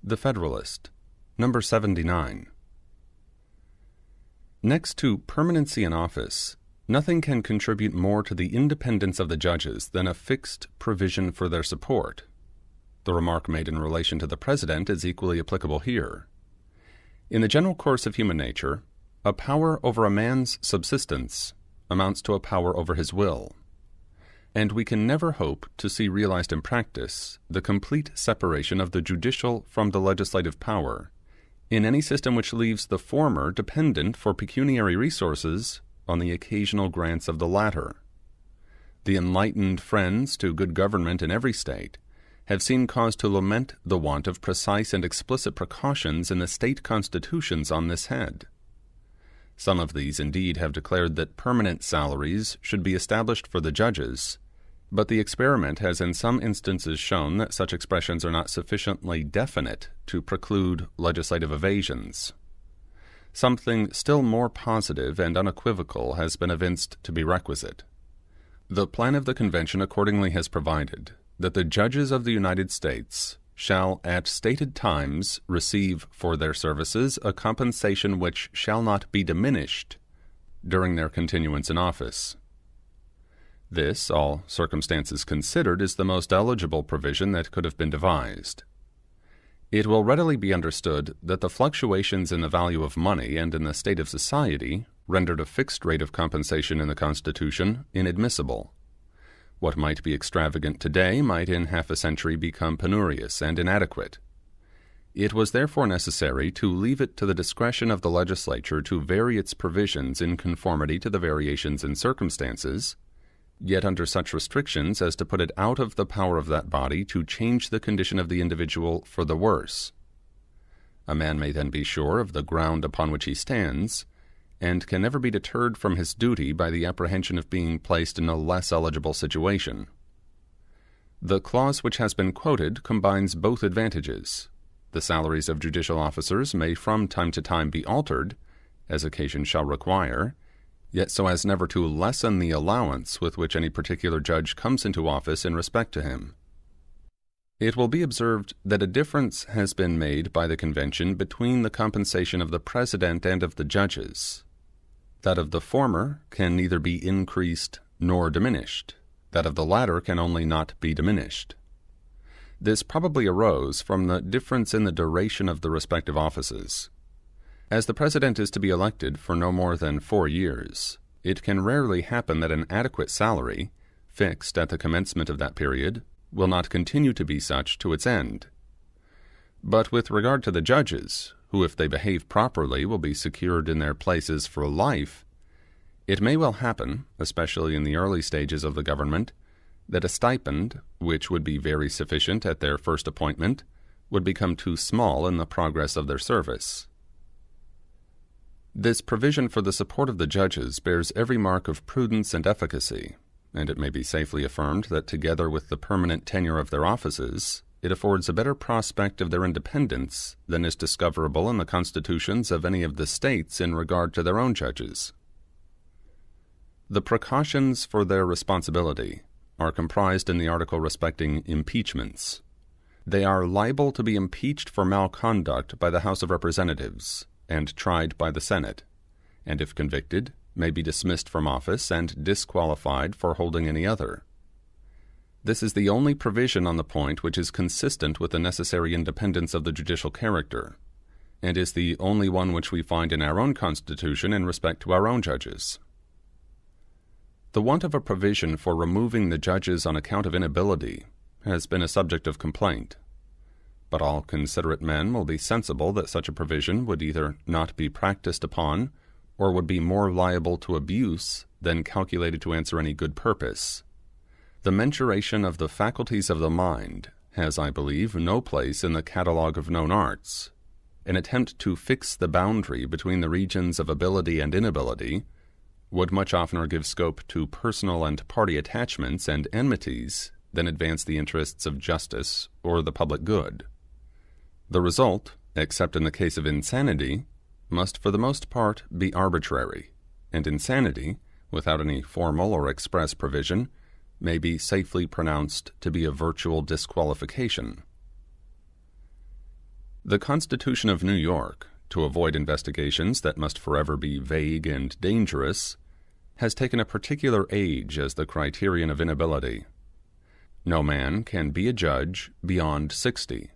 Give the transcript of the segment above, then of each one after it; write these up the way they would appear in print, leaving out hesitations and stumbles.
The Federalist No. 79. Next to permanency in office, nothing can contribute more to the independence of the judges than a fixed provision for their support. The remark made in relation to the President is equally applicable here. In the general course of human nature, a power over a man's subsistence amounts to a power over his will, and we can never hope to see realized in practice the complete separation of the judicial from the legislative power in any system which leaves the former dependent for pecuniary resources on the occasional grants of the latter. The enlightened friends to good government in every state have seen cause to lament the want of precise and explicit precautions in the state constitutions on this head. Some of these indeed have declared that permanent salaries should be established for the judges, but the experiment has in some instances shown that such expressions are not sufficiently definite to preclude legislative evasions. Something still more positive and unequivocal has been evinced to be requisite. The plan of the convention accordingly has provided that the judges of the United States shall at stated times receive for their services a compensation which shall not be diminished during their continuance in office. This, all circumstances considered, is the most eligible provision that could have been devised. It will readily be understood that the fluctuations in the value of money and in the state of society rendered a fixed rate of compensation in the Constitution inadmissible. What might be extravagant today might in half a century become penurious and inadequate. It was therefore necessary to leave it to the discretion of the legislature to vary its provisions in conformity to the variations in circumstances, yet under such restrictions as to put it out of the power of that body to change the condition of the individual for the worse. A man may then be sure of the ground upon which he stands, and can never be deterred from his duty by the apprehension of being placed in a less eligible situation. The clause which has been quoted combines both advantages. The salaries of judicial officers may from time to time be altered, as occasion shall require, yet so as never to lessen the allowance with which any particular judge comes into office in respect to him. It will be observed that a difference has been made by the convention between the compensation of the President and of the judges. That of the former can neither be increased nor diminished. That of the latter can only not be diminished. This probably arose from the difference in the duration of the respective offices. As the President is to be elected for no more than 4 years, it can rarely happen that an adequate salary, fixed at the commencement of that period, will not continue to be such to its end. But with regard to the judges, who if they behave properly will be secured in their places for life, it may well happen, especially in the early stages of the government, that a stipend, which would be very sufficient at their first appointment, would become too small in the progress of their service. This provision for the support of the judges bears every mark of prudence and efficacy, and it may be safely affirmed that together with the permanent tenure of their offices, it affords a better prospect of their independence than is discoverable in the constitutions of any of the states in regard to their own judges. The precautions for their responsibility are comprised in the article respecting impeachments. They are liable to be impeached for malconduct by the House of Representatives and tried by the Senate, and if convicted, may be dismissed from office and disqualified for holding any other. This is the only provision on the point which is consistent with the necessary independence of the judicial character, and is the only one which we find in our own Constitution in respect to our own judges. The want of a provision for removing the judges on account of inability has been a subject of complaint, but all considerate men will be sensible that such a provision would either not be practiced upon, or would be more liable to abuse than calculated to answer any good purpose. The mensuration of the faculties of the mind has, I believe, no place in the catalogue of known arts. An attempt to fix the boundary between the regions of ability and inability would much oftener give scope to personal and party attachments and enmities than advance the interests of justice or the public good. The result, except in the case of insanity, must for the most part be arbitrary, and insanity, without any formal or express provision, may be safely pronounced to be a virtual disqualification. The Constitution of New York, to avoid investigations that must forever be vague and dangerous, has taken a particular age as the criterion of inability. No man can be a judge beyond 60.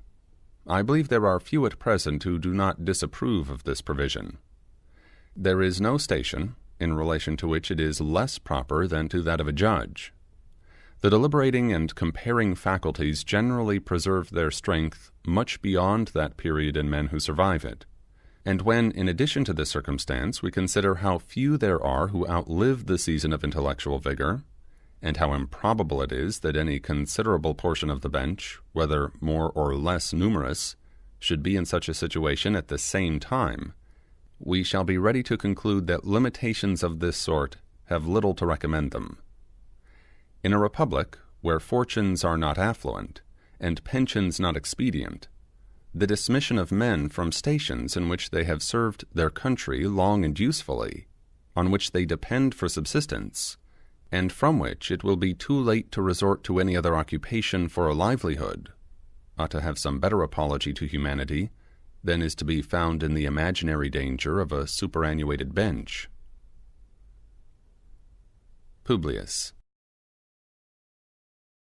I believe there are few at present who do not disapprove of this provision. There is no station in relation to which it is less proper than to that of a judge. The deliberating and comparing faculties generally preserve their strength much beyond that period in men who survive it. And when, in addition to this circumstance, we consider how few there are who outlive the season of intellectual vigor, and how improbable it is that any considerable portion of the bench, whether more or less numerous, should be in such a situation at the same time, we shall be ready to conclude that limitations of this sort have little to recommend them. In a republic where fortunes are not affluent, and pensions not expedient, the dismission of men from stations in which they have served their country long and usefully, on which they depend for subsistence, and from which it will be too late to resort to any other occupation for a livelihood, ought to have some better apology to humanity than is to be found in the imaginary danger of a superannuated bench. Publius.